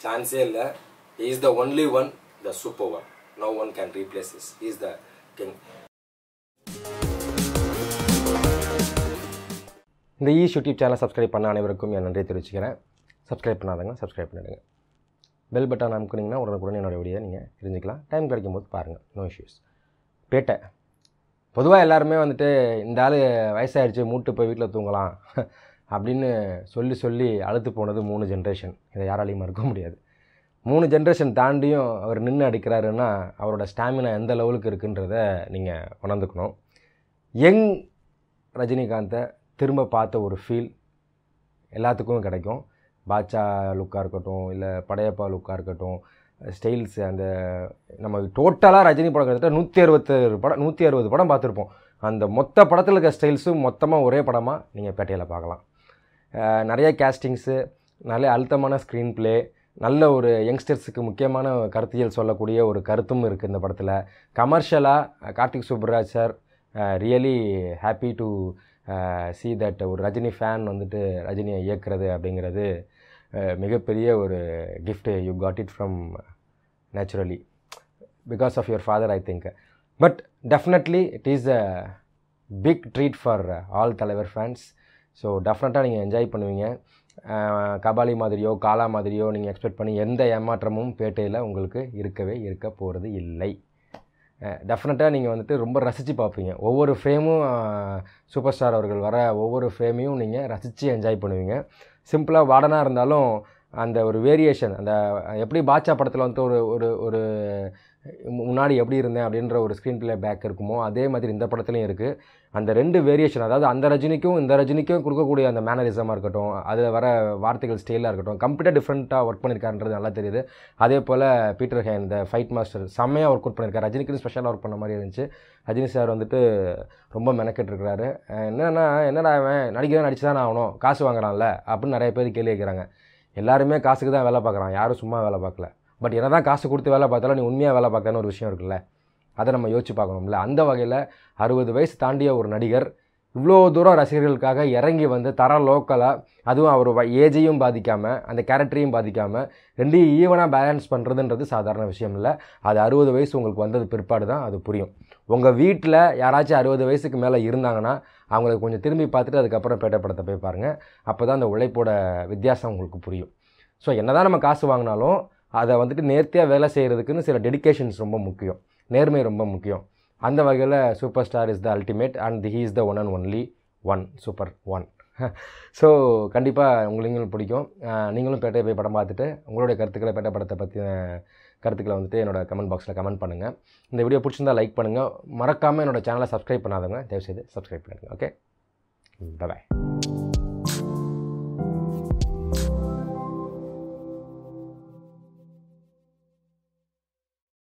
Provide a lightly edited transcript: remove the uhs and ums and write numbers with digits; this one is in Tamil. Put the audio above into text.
சான்ஸே இல்லை. He is the only one, the super one. No one can replace this. He is the king. இந்த யூடியூப் சேனலை சப்ஸ்கிரைப் பண்ண அனைவருக்கும் என் நன்றியை தெரிவிச்சுக்கிறேன். சப்ஸ்கிரைப் பண்ணாதவங்க சப்ஸ்கிரைப் பண்ணிடுங்க. பெல் பட்டன் அமுக்குனிங்கன்னா உடனுக்குடன் என்னோடய வீடியோ நீங்கள் தெரிஞ்சுக்கலாம். டைம் கிடைக்கும் போது பாருங்கள், நோ இஷ்யூஸ். பேட்டை பொதுவாக எல்லாருமே வந்துட்டு இந்த ஆள் வயசாகிடுச்சு மூட்டு போய் வீட்டில் தூங்கலாம் அப்படின்னு சொல்லி அழுத்து போனது 3 ஜென்ரேஷன். இதை யாராலையும் மறுக்க முடியாது. 3 ஜென்ரேஷன் தாண்டியும் அவர் நின்று அடிக்கிறாருன்னா அவரோட ஸ்டாமினா எந்த லெவலுக்கு இருக்குன்றத நீங்கள் உணர்ந்துக்கணும். யங் ரஜினிகாந்தை திரும்ப பார்த்த ஒரு ஃபீல் எல்லாத்துக்கும் கிடைக்கும். பாட்சா லுக்காக இருக்கட்டும், இல்லை படையப்பா லுக்காக இருக்கட்டும், ஸ்டைல்ஸு, அந்த நம்ம டோட்டலாக ரஜினி படம் கிட்டத்தட்ட 160 படம் பார்த்துருப்போம். அந்த மொத்த படத்தில் இருக்க ஸ்டைல்ஸும் மொத்தமாக ஒரே படமாக நீங்கள் பேட்டையில் பார்க்கலாம். நிறைய கேஸ்டிங்ஸு, நல்ல அழுத்தமான ஸ்க்ரீன் ப்ளே, நல்ல ஒரு யங்ஸ்டர்ஸுக்கு முக்கியமான கருத்தியல் சொல்லக்கூடிய ஒரு கருத்தும் இருக்குது இந்த படத்தில். கமர்ஷியலாக Karthik Subbaraj sir really happy to see that ஒரு ரஜினி ஃபேன் வந்துட்டு ரஜினியை இயக்கிறது அப்படிங்கிறது மிகப்பெரிய ஒரு gift. You got it from naturally because of your father, I think. But definitely it is a big treat for all தலைவர் ஃபேன்ஸ். ஸோ டெஃபினட்டாக நீங்கள் என்ஜாய் பண்ணுவீங்க. கபாலி மாதிரியோ காலா மாதிரியோ நீங்கள் எக்ஸ்பெக்ட் பண்ணி எந்த ஏமாற்றமும் பேட்டையில் உங்களுக்கு இருக்க போகிறது இல்லை. டெஃபினட்டாக நீங்கள் வந்துட்டு ரொம்ப ரசித்து பார்ப்பீங்க. ஒவ்வொரு ஃப்ரேமும் சூப்பர் ஸ்டார் அவர்கள் வர ஒவ்வொரு ஃப்ரேமையும் நீங்கள் ரசித்து என்ஜாய் பண்ணுவீங்க. சிம்பிளாக வார்டனாக இருந்தாலும் அந்த ஒரு வேரியேஷன், அந்த எப்படி பாட்சா படத்தில் வந்துட்டு ஒரு ஒரு முன்னாடி எப்படி இருந்தேன் அப்படின்ற ஒரு ஸ்க்ரீன் ப்ளே பேக் இருக்குமோ அதே மாதிரி இந்த படத்துலையும் இருக்குது. அந்த 2 வேரியேஷன், அதாவது அந்த ரஜினிக்கும் இந்த ரஜினிக்கும் கொடுக்கக்கூடிய அந்த மேனரிசமாக இருக்கட்டும், அதில் வர வார்த்தைகள் ஸ்டைலாக இருக்கட்டும், கம்ப்ளீட்டாக டிஃப்ரெண்ட்டாக ஒர்க் பண்ணியிருக்காருன்றது நல்லா தெரியுது. அதே போல் பீட்டர் ஹேன் இந்த ஃபைட் மாஸ்டர் செம்மையாக ஒர்க் அவுட் பண்ணியிருக்காரு. ரஜினிக்குன்னு ஸ்பெஷலாக ஒர்க் பண்ண மாதிரி இருந்துச்சு. ரஜினி சார் வந்துட்டு ரொம்ப மெனக்கெட்டுருக்கிறாரு. என்னடா அவன் நடிச்சு தான் ஆகணும், காசு வாங்குறான்ல அப்படின்னு நிறைய பேர் கேள்வி கேட்குறாங்க. எல்லாருமே காசுக்கு தான் வேலை பார்க்குறான், யாரும் சும்மா வேலை பார்க்கல. பட் என்ன தான் காசு கொடுத்து வேலை பார்த்தாலும் நீ உண்மையாக வேலை பார்க்கறன்னு ஒரு விஷயம் இருக்குல்ல, அதை நம்ம யோசிச்சு பார்க்கணும்ல. அந்த வகையில் 60 வயசு தாண்டிய ஒரு நடிகர் இவ்வளோ தூரம் ரசிகர்களுக்காக இறங்கி வந்து லோக்கலாக, அதுவும் அவர் ஏஜையும் பாதிக்காமல் அந்த கேரக்டரையும் பாதிக்காமல் 2 ஈவனாக பேலன்ஸ் பண்ணுறதுன்றது சாதாரண விஷயம் இல்லை. அது 60 வயசு உங்களுக்கு வந்தது பிற்பாடு தான் அது புரியும். உங்கள் வீட்டில் யாராச்சும் 60 வயசுக்கு மேலே இருந்தாங்கன்னா அவங்களுக்கு கொஞ்சம் திரும்பி பார்த்துட்டு அதுக்கப்புறம் பேட்டை படத்தை போய் பாருங்கள். அப்போ தான் அந்த உழைப்போட வித்தியாசம் உங்களுக்கு புரியும். ஸோ என்ன தான் நம்ம காசு வாங்கினாலும் அதை வந்துட்டு நேர்த்தியாக வேலை செய்கிறதுக்குன்னு சில டெடிகேஷன்ஸ் ரொம்ப முக்கியம், நேர்மை ரொம்ப முக்கியம். அந்த வகையில் super star is the ultimate and he is the one and only one, super one. So கண்டிப்பாக உங்களுக்கும் பிடிக்கும். நீங்களும் பேட்டையை போய் படம் பார்த்துட்டு உங்களுடைய கருத்துக்களை, பேட்டை படத்தை பற்றின கருத்துக்களை வந்துட்டு என்னோடய கமெண்ட் பாக்ஸில் கமெண்ட் பண்ணுங்கள். இந்த வீடியோ பிடிச்சிருந்தால் லைக் பண்ணுங்கள். மறக்காமல் என்னோடய சேனலை சப்ஸ்கிரைப் பண்ணாதவங்க தயவுசெய்து சப்ஸ்கிரைப் பண்ணுங்கள். ஓகே, பாய்.